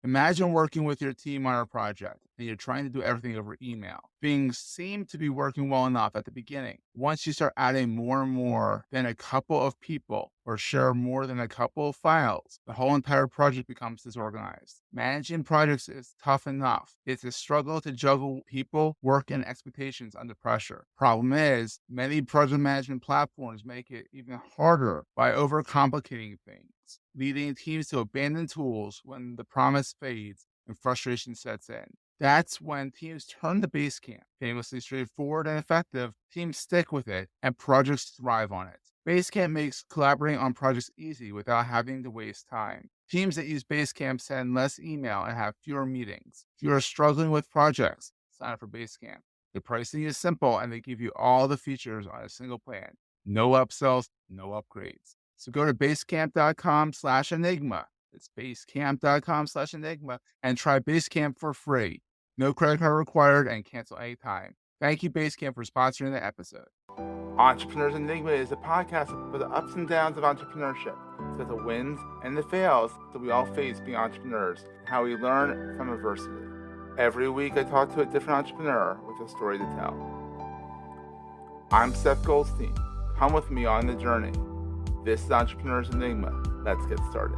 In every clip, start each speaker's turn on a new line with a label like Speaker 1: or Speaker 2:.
Speaker 1: Imagine working with your team on a project and you're trying to do everything over email. Things seem to be working well enough at the beginning. Once you start adding more and more than a couple of people or share more than a couple of files, the whole entire project becomes disorganized. Managing projects is tough enough. It's a struggle to juggle people, work, and expectations under pressure. Problem is, many project management platforms make it even harder by overcomplicating things, leading teams to abandon tools when the promise fades and frustration sets in. That's when teams turn to Basecamp. Famously straightforward and effective, teams stick with it, and projects thrive on it. Basecamp makes collaborating on projects easy without having to waste time. Teams that use Basecamp send less email and have fewer meetings. If you are struggling with projects, sign up for Basecamp. The pricing is simple, and they give you all the features on a single plan. No upsells, no upgrades. So go to basecamp.com/enigma. It's basecamp.com/enigma and try Basecamp for free. No credit card required and cancel anytime. Thank you, Basecamp, for sponsoring the episode. Entrepreneurs Enigma is a podcast for the ups and downs of entrepreneurship. So the wins and the fails that we all face being entrepreneurs, how we learn from adversity. Every week I talk to a different entrepreneur with a story to tell. I'm Seth Goldstein. Come with me on the journey. This is Entrepreneurs Enigma. Let's get started.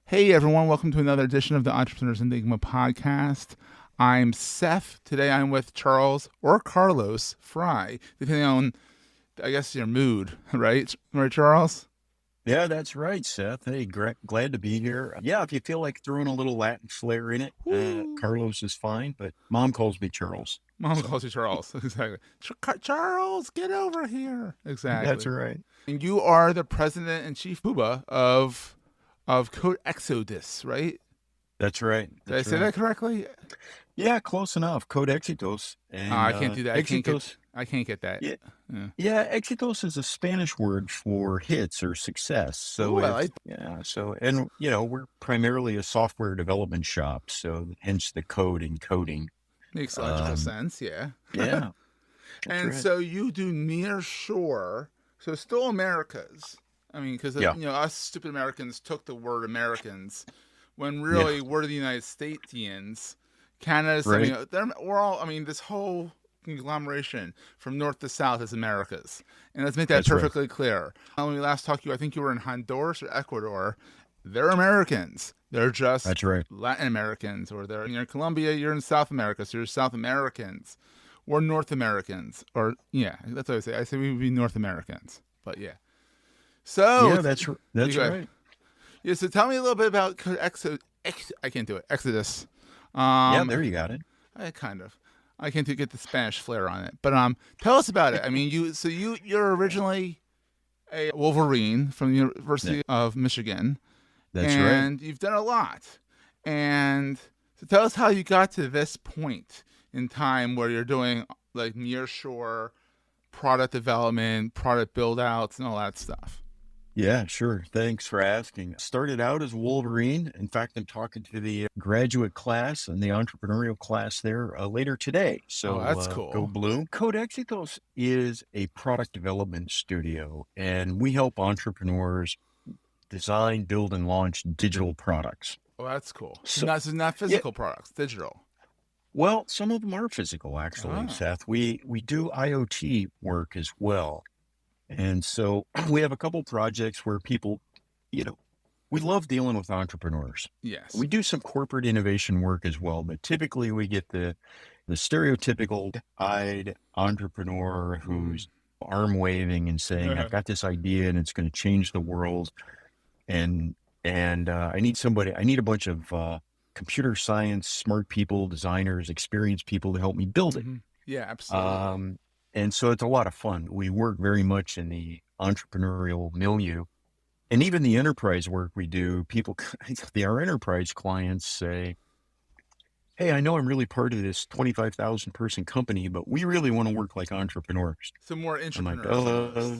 Speaker 1: Hey everyone, welcome to another edition of the Entrepreneurs Enigma podcast. I'm Seth. Today I'm with Charles or Carlos Fry, depending on, I guess, your mood, right? Right, Charles?
Speaker 2: Yeah, that's right, Seth. Hey, glad to be here. Yeah, if you feel like throwing a little Latin flair in it, Carlos is fine, but Mom calls me Charles.
Speaker 1: Mom calls you Charles, exactly. Charles, get over here. Exactly.
Speaker 2: That's right.
Speaker 1: And you are the president and chief booba of Code Éxitos, right?
Speaker 2: That's right.
Speaker 1: Did I say that correctly?
Speaker 2: Yeah, close enough. Code Éxitos.
Speaker 1: And, I can't do that.
Speaker 2: Éxitos.
Speaker 1: I can't get that.
Speaker 2: Yeah, Éxitos is a Spanish word for hits or success. So and we're primarily a software development shop, so hence the code and coding.
Speaker 1: Makes logical sense, yeah.
Speaker 2: Yeah.
Speaker 1: And right. So you do near shore, so still Americas. I mean, because us stupid Americans took the word Americans when really we're the United Statesians. Canada's,
Speaker 2: right.
Speaker 1: We're all, this whole conglomeration from north to south is Americas. And let's make that perfectly clear. When we last talked to you, I think you were in Honduras or Ecuador. They're Americans. They're just Latin Americans. Or you're in Colombia, you're in South America, so you're South Americans. We're North Americans. Or, that's what I say. I say we would be North Americans. But, yeah. So
Speaker 2: yeah, that's right.
Speaker 1: Yeah, so tell me a little bit about Exodus. I can't do it. Exodus.
Speaker 2: There you got it.
Speaker 1: I can't get the Spanish flair on it. But tell us about it. I mean, you're originally a Wolverine from the University of Michigan.
Speaker 2: That's right.
Speaker 1: And you've done a lot. And so tell us how you got to this point in time where you're doing like nearshore product development, product build outs, and all that stuff.
Speaker 2: Yeah, sure. Thanks for asking. Started out as Wolverine. In fact, I'm talking to the graduate class and the entrepreneurial class there later today. So
Speaker 1: that's cool.
Speaker 2: Go Blue. Code Éxitos is a product development studio, and we help entrepreneurs design, build, and launch digital products.
Speaker 1: Oh, that's cool. So this is not physical products, digital.
Speaker 2: Well, some of them are physical, actually, Seth. We do IoT work as well. And so we have a couple projects where people, we love dealing with entrepreneurs.
Speaker 1: Yes.
Speaker 2: We do some corporate innovation work as well, but typically we get the stereotypical-eyed entrepreneur who's arm waving and saying, I've got this idea and it's going to change the world. And I need a bunch of computer science, smart people, designers, experienced people to help me build it.
Speaker 1: Mm-hmm. Yeah, absolutely.
Speaker 2: And so it's a lot of fun. We work very much in the entrepreneurial milieu, and even the enterprise work we do, our enterprise clients say, hey, I know I'm really part of this 25,000 person company, but we really want to work like entrepreneurs.
Speaker 1: So more entrepreneurs.
Speaker 2: I'm like,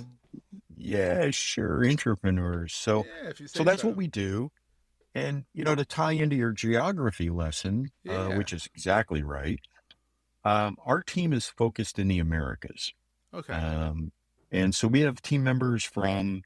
Speaker 2: yeah, sure. Entrepreneurs. So that's what we do. And, to tie into your geography lesson, which is exactly right. Our team is focused in the Americas.
Speaker 1: Okay.
Speaker 2: And so we have team members from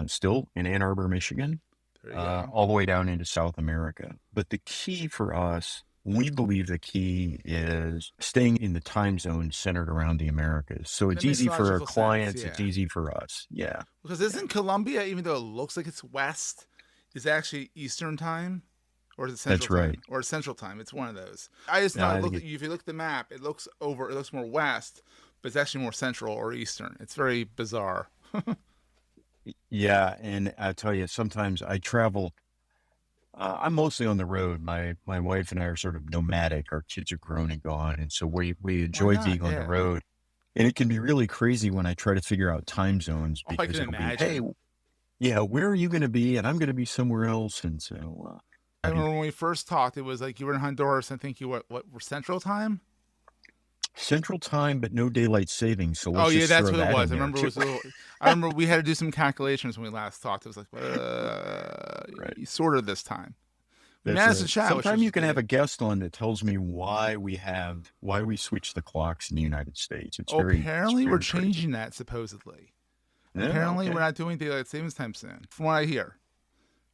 Speaker 2: still in Ann Arbor, Michigan,
Speaker 1: There you go.
Speaker 2: all the way down into South America. But the key for us, we believe the key is staying in the time zone centered around the Americas. So it's
Speaker 1: That makes
Speaker 2: easy for our
Speaker 1: logical sense,
Speaker 2: clients.
Speaker 1: yeah.
Speaker 2: It's easy for us. Yeah.
Speaker 1: Because isn't Colombia, even though it looks like it's west, is actually Eastern time? Or is it Central
Speaker 2: That's
Speaker 1: time?
Speaker 2: right.
Speaker 1: Or Central time? It's one of those. I just
Speaker 2: No,
Speaker 1: thought,
Speaker 2: I think
Speaker 1: if you look at the map, it looks more west, but it's actually more Central or Eastern. It's very bizarre.
Speaker 2: yeah. And I tell you, sometimes I travel. I'm mostly on the road. My wife and I are sort of nomadic. Our kids are grown and gone, and so we
Speaker 1: Why
Speaker 2: enjoy
Speaker 1: not?
Speaker 2: being on the
Speaker 1: Yeah.
Speaker 2: road. And it can be really crazy when I try to figure out time zones
Speaker 1: Oh, I
Speaker 2: because
Speaker 1: can
Speaker 2: it'll be, hey,
Speaker 1: imagine.
Speaker 2: yeah, where are you going to be? And I'm going to be somewhere else. And so,
Speaker 1: I
Speaker 2: I mean,
Speaker 1: remember when we first talked, it was like you were in Honduras. I think you were Central time?
Speaker 2: Central Time, but no daylight savings. So
Speaker 1: Oh
Speaker 2: let's
Speaker 1: yeah,
Speaker 2: just
Speaker 1: that's
Speaker 2: throw
Speaker 1: what it
Speaker 2: that
Speaker 1: was.
Speaker 2: in
Speaker 1: I
Speaker 2: there
Speaker 1: remember it
Speaker 2: too.
Speaker 1: was a little. I remember we had to do some calculations when we last talked. It was like,
Speaker 2: Right.
Speaker 1: sort of this time. We
Speaker 2: That's
Speaker 1: managed to
Speaker 2: right.
Speaker 1: chat.
Speaker 2: Sometime you can have a guest on that tells me why we switch the clocks in the United States.
Speaker 1: Oh,
Speaker 2: It's
Speaker 1: apparently we're
Speaker 2: very crazy.
Speaker 1: changing that supposedly.
Speaker 2: Yeah,
Speaker 1: Apparently
Speaker 2: okay.
Speaker 1: we're not doing daylight savings time soon, from what I hear.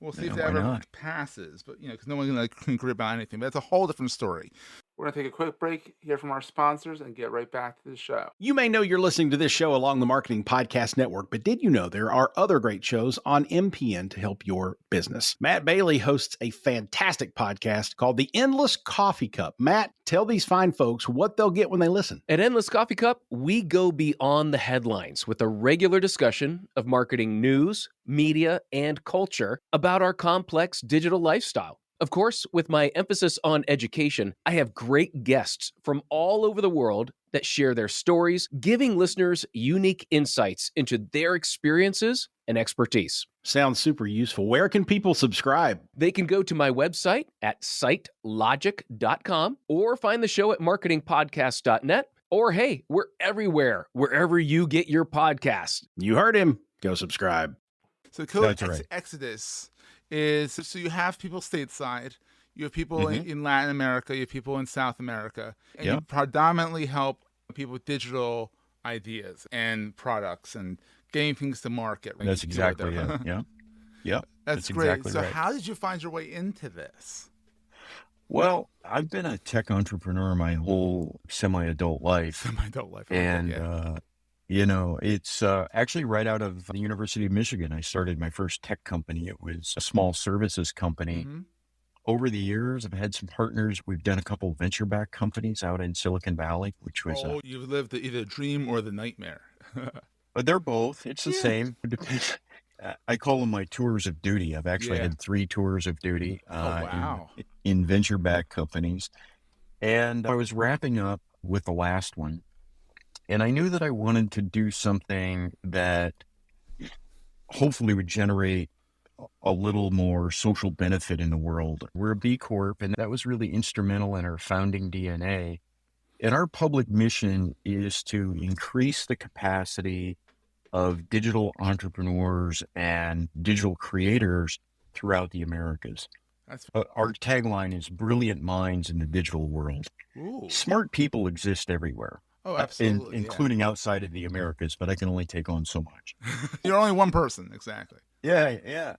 Speaker 1: We'll see
Speaker 2: Yeah,
Speaker 1: if that
Speaker 2: why
Speaker 1: ever
Speaker 2: not?
Speaker 1: passes, but because no one can agree about anything. But that's a whole different story. We're gonna take a quick break, hear from our sponsors, and get right back to the show.
Speaker 3: You may know you're listening to this show along the Marketing Podcast Network, but did you know there are other great shows on MPN to help your business? Matt Bailey hosts a fantastic podcast called The Endless Coffee Cup. Matt, tell these fine folks what they'll get when they listen.
Speaker 4: At Endless Coffee Cup, we go beyond the headlines with a regular discussion of marketing news, media, and culture about our complex digital lifestyle. Of course, with my emphasis on education, I have great guests from all over the world that share their stories, giving listeners unique insights into their experiences and expertise.
Speaker 3: Sounds super useful. Where can people subscribe?
Speaker 4: They can go to my website at sitelogic.com or find the show at marketingpodcast.net. Or hey, we're everywhere, wherever you get your podcasts.
Speaker 3: You heard him. Go subscribe.
Speaker 1: So Code
Speaker 2: That's right.
Speaker 1: Exodus is so you have people stateside, you have people
Speaker 2: Mhm.
Speaker 1: in Latin America, you have people in South America, and you
Speaker 2: Yep.
Speaker 1: predominantly help people with digital ideas and products and getting things to market.
Speaker 2: That's exactly it. Yeah. Yeah.
Speaker 1: That's great.
Speaker 2: exactly
Speaker 1: So
Speaker 2: right.
Speaker 1: how did you find your way into this?
Speaker 2: Well, I've been a tech entrepreneur my whole semi-adult life.
Speaker 1: My adult life.
Speaker 2: And,
Speaker 1: yeah.
Speaker 2: it's actually right out of the University of Michigan. I started my first tech company. It was a small services company.
Speaker 1: Mhm.
Speaker 2: Over the years, I've had some partners. We've done a couple of venture-backed companies out in Silicon Valley, which was,
Speaker 1: Oh, you've lived either the dream or the nightmare.
Speaker 2: but they're both. It's the
Speaker 1: Yeah.
Speaker 2: same. It depends. I call them my tours of duty. I've actually
Speaker 1: Yeah.
Speaker 2: had 3 tours of duty
Speaker 1: wow.
Speaker 2: in venture-backed companies. And I was wrapping up with the last one. And I knew that I wanted to do something that hopefully would generate a little more social benefit in the world. We're a B Corp, and that was really instrumental in our founding DNA. And our public mission is to increase the capacity of digital entrepreneurs and digital creators throughout the Americas.
Speaker 1: That's
Speaker 2: Our tagline is brilliant minds in the digital world.
Speaker 1: ooh.
Speaker 2: Smart people exist everywhere.
Speaker 1: Oh, absolutely.
Speaker 2: Including outside of the Americas, but I can only take on so much.
Speaker 1: Yeah. You're only one person, exactly.
Speaker 2: Yeah.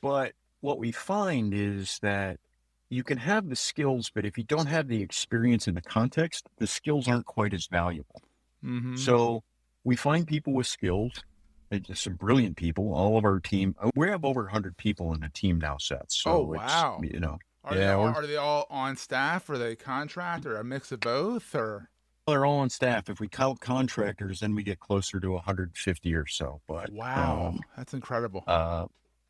Speaker 2: But what we find is that you can have the skills, but if you don't have the experience and the context, the skills aren't quite as valuable.
Speaker 1: Mm-hmm.
Speaker 2: So we find people with skills, and just some brilliant people. All of our team, we have over 100 people in the team now, Seth. So
Speaker 1: Oh, wow. Are they all on staff? Or are they contract or a mix of both? Or
Speaker 2: they're all on staff. If we count contractors, then we get closer to 150 or so. But
Speaker 1: wow, that's incredible.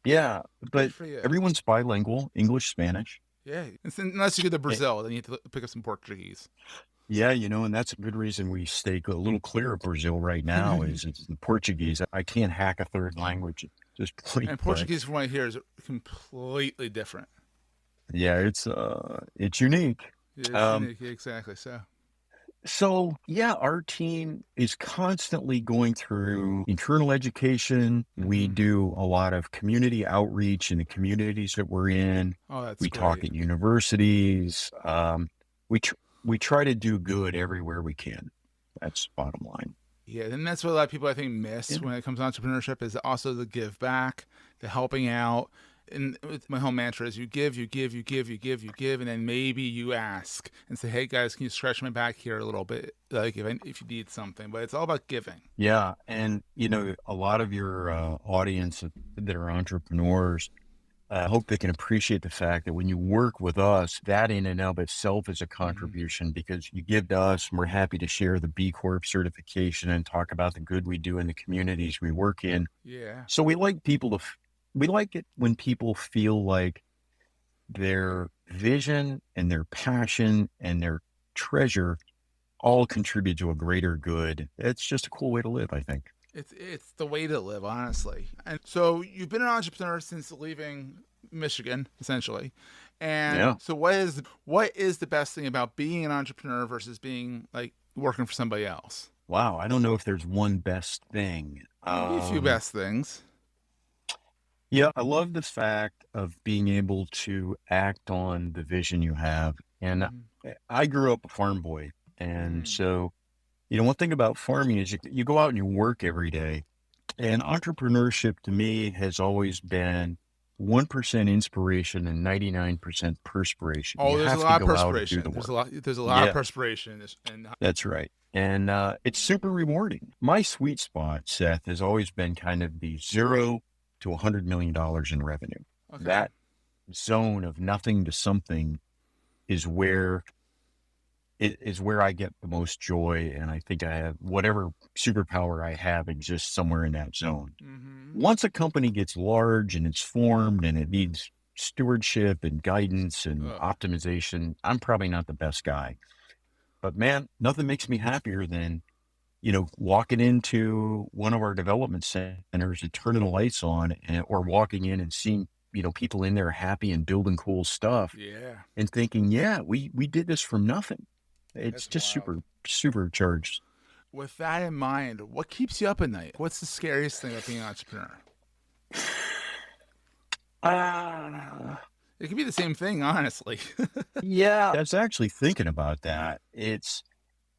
Speaker 2: yeah, but
Speaker 1: Good for you.
Speaker 2: everyone's bilingual, English, Spanish.
Speaker 1: Yeah, unless you go to Brazil, then you have to pick up some Portuguese.
Speaker 2: Yeah, and that's a good reason we stay a little clear of Brazil right now is it's the Portuguese. I can't hack a third language at this point.
Speaker 1: And Portuguese, from what I hear, is completely different.
Speaker 2: Yeah, it's unique.
Speaker 1: It's unique, exactly.
Speaker 2: So yeah, our team is constantly going through internal education. We do a lot of community outreach in the communities that we're in.
Speaker 1: Oh, that's
Speaker 2: We
Speaker 1: great.
Speaker 2: talk at universities. we try to do good everywhere we can. That's the bottom line.
Speaker 1: Yeah, and that's what a lot of people I think miss when it comes to entrepreneurship is also the give back, the helping out. And my whole mantra is you give, you give, you give, you give, you give, and then maybe you ask and say, hey guys, can you scratch my back here a little bit? Like if you need something, but it's all about giving.
Speaker 2: Yeah. And, a lot of your audience that are entrepreneurs, I hope they can appreciate the fact that when you work with us, that in and of itself is a contribution because you give to us and we're happy to share the B Corp certification and talk about the good we do in the communities we work in.
Speaker 1: Yeah.
Speaker 2: So we like we like it when people feel like their vision and their passion and their treasure all contribute to a greater good. It's just a cool way to live, I think.
Speaker 1: It's the way to live, honestly. And so you've been an entrepreneur since leaving Michigan, essentially. And so what is the best thing about being an entrepreneur versus being like working for somebody else?
Speaker 2: Wow, I don't know if there's one best thing.
Speaker 1: Maybe a few best things.
Speaker 2: Yeah, I love the fact of being able to act on the vision you have. And I grew up a farm boy. And so, one thing about farming is you go out and you work every day. And entrepreneurship to me has always been 1% inspiration and 99% perspiration.
Speaker 1: Oh, there's a lot of perspiration. There's a lot of perspiration.
Speaker 2: That's right. And it's super rewarding. My sweet spot, Seth, has always been kind of the 0 to $100 million in revenue. Okay. That zone of nothing to something is where I get the most joy. And I think I have whatever superpower I have exists somewhere in that zone. Mm-hmm. Once a company gets large and it's formed and it needs stewardship and guidance and optimization, I'm probably not the best guy. But man, nothing makes me happier than, walking into one of our development centers and turning the lights on or walking in and seeing, people in there happy and building cool stuff.
Speaker 1: Yeah.
Speaker 2: And thinking, we did this from nothing. It's just super charged.
Speaker 1: With that in mind, what keeps you up at night? What's the scariest thing about being an entrepreneur? It could be the same thing, honestly.
Speaker 2: Yeah. I was actually thinking about that.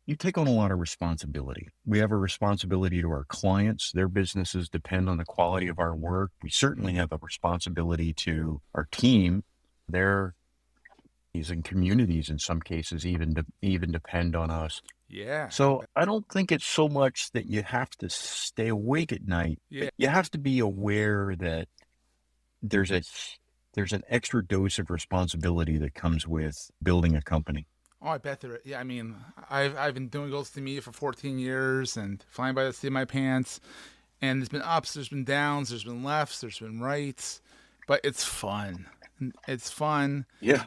Speaker 2: You take on a lot of responsibility. We have a responsibility to our clients. Their businesses depend on the quality of our work. We certainly have a responsibility to our team. Their and communities, in some cases, even depend on us.
Speaker 1: Yeah.
Speaker 2: So I don't think it's so much that you have to stay awake at night. Yeah. You have to be aware that there's an extra dose of responsibility that comes with building a company.
Speaker 1: Oh, I bet there. Yeah, I mean, I've been doing Goals to Media for 14 years and flying by the seat of my pants. And there's been ups, there's been downs, there's been lefts, there's been rights, but it's fun. It's fun.
Speaker 2: Yeah.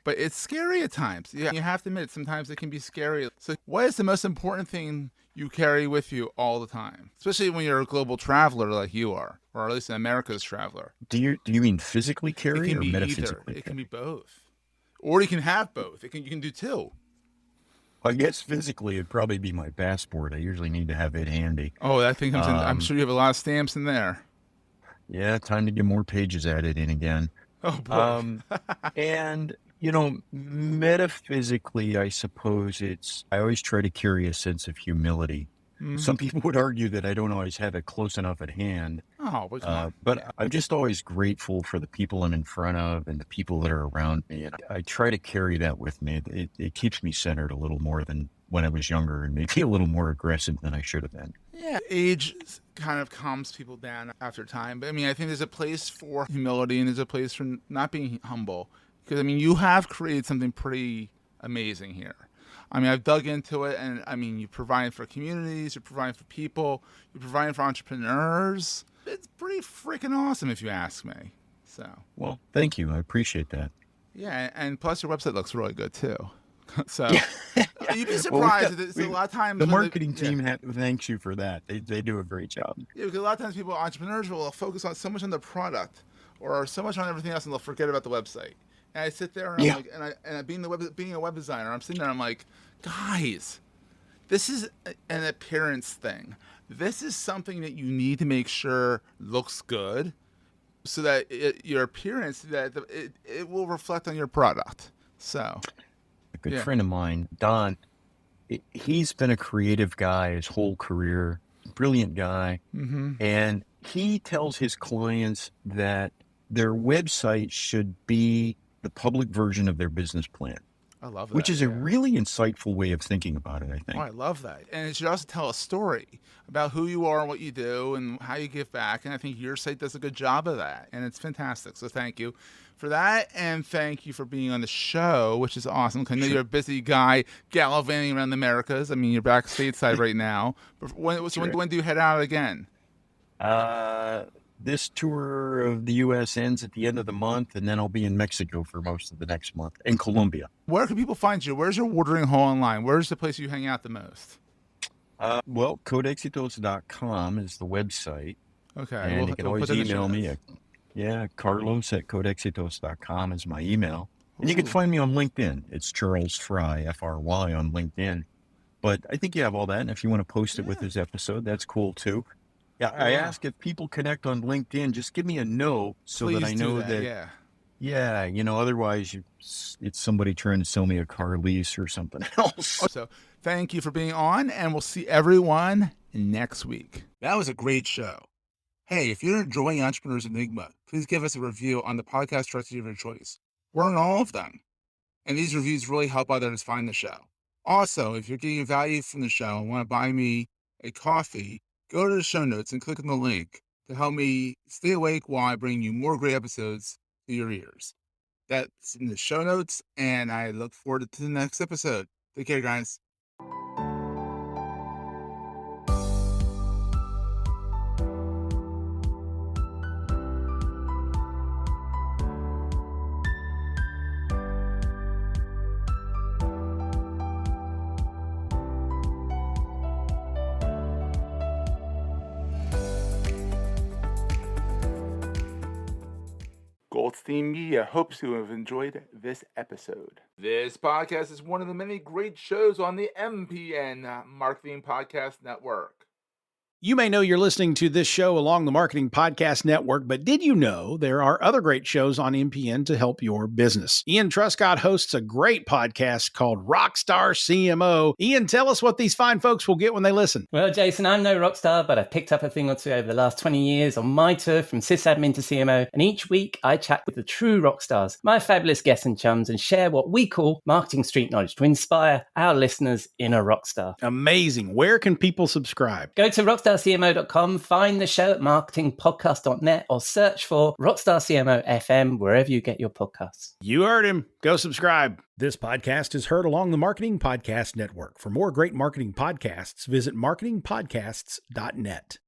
Speaker 1: But it's scary at times. Yeah, you have to admit, sometimes it can be scary. So what is the most important thing you carry with you all the time? Especially when you're a global traveler like you are, or at least an America's traveler.
Speaker 2: Do you mean physically carry or metaphysically?
Speaker 1: Either. It can be both. Or you can have both. You can do two.
Speaker 2: I guess physically it'd probably be my passport. I usually need to have it handy.
Speaker 1: Oh, that thing comes in. I'm sure you have a lot of stamps in there.
Speaker 2: Yeah, time to get more pages added in again.
Speaker 1: Oh, boy.
Speaker 2: And, metaphysically, I suppose I always try to carry a sense of humility. Mm-hmm. Some people would argue that I don't always have it close enough at hand.
Speaker 1: Oh,
Speaker 2: but I'm just always grateful for the people I'm in front of and the people that are around me. And I try to carry that with me. It keeps me centered a little more than when I was younger and maybe a little more aggressive than I should have been.
Speaker 1: Yeah, age kind of calms people down after time. But I mean, I think there's a place for humility and there's a place for not being humble. Because, I mean, you have created something pretty amazing here. I mean, I've dug into it, and I mean, you provide for communities, you provide for people, you provide for entrepreneurs. It's pretty freaking awesome, if you ask me. So,
Speaker 2: well, thank you. I appreciate that.
Speaker 1: Yeah, and plus your website looks really good too. So you'd be surprised. A lot of times
Speaker 2: the marketing team thanks you for that. They do a great job.
Speaker 1: Yeah, because a lot of times entrepreneurs will focus on so much on the product or so much on everything else, and they'll forget about the website. And I sit there and I'm like, being a web designer, I'm sitting there, I'm like, guys, this is an appearance thing. This is something that you need to make sure looks good, so that your appearance it will reflect on your product. So,
Speaker 2: a good friend of mine, Don, he's been a creative guy his whole career, brilliant guy. And he tells his clients that their website should be the public version of their business plan.
Speaker 1: I love that.
Speaker 2: Which is a really insightful way of thinking about it, I think.
Speaker 1: Oh, I love that. And it should also tell a story about who you are and what you do and how you give back. And I think your site does a good job of that. And it's fantastic. So thank you for that. And thank you for being on the show, which is awesome. Because I know you're a busy guy gallivanting around the Americas. I mean, you're back stateside right now. But when do you head out again?
Speaker 2: This tour of the U.S. ends at the end of the month, and then I'll be in Mexico for most of the next month, and Colombia.
Speaker 1: Where can people find you? Where's your watering hole online? Where's the place you hang out the most?
Speaker 2: Well, codeexitos.com is the website.
Speaker 1: Okay.
Speaker 2: And you can always email me. Carlos at codeexitos.com is my email. And you can find me on LinkedIn. It's Charles Fry, F-R-Y, on LinkedIn. But I think you have all that, and if you want to post it with this episode, that's cool, too. Yeah, I ask if people connect on LinkedIn, just give me a no so
Speaker 1: Please
Speaker 2: that I know
Speaker 1: that.
Speaker 2: Otherwise it's somebody trying to sell me a car lease or something else.
Speaker 1: So thank you for being on, and we'll see everyone next week. That was a great show. Hey, if you're enjoying Entrepreneurs Enigma, please give us a review on the podcast directory of your choice. We're on all of them. And these reviews really help others find the show. Also, if you're getting value from the show and want to buy me a coffee, go to the show notes and click on the link to help me stay awake while I bring you more great episodes to your ears. That's in the show notes, and I look forward to the next episode. Take care, guys. Goldstein Media hopes you have enjoyed this episode. This podcast is one of the many great shows on the MPN Marketing Podcast Network.
Speaker 3: You may know you're listening to this show along the Marketing Podcast Network, but did you know there are other great shows on MPN to help your business? Ian Truscott hosts a great podcast called Rockstar CMO. Ian, tell us what these fine folks will get when they listen.
Speaker 5: Well, Jason, I'm no rock star, but I've picked up a thing or two over the last 20 years on my tour from sysadmin to CMO, and each week I chat with the true rock stars, my fabulous guests and chums, and share what we call marketing street knowledge to inspire our listeners in a rock star.
Speaker 3: Amazing. Where can people subscribe?
Speaker 5: Go to rockstarcmo.com, find the show at marketingpodcast.net, or search for Rockstar CMO FM wherever you get your podcasts.
Speaker 3: You heard him. Go subscribe. This podcast is heard along the Marketing Podcast Network. For more great marketing podcasts, visit marketingpodcasts.net.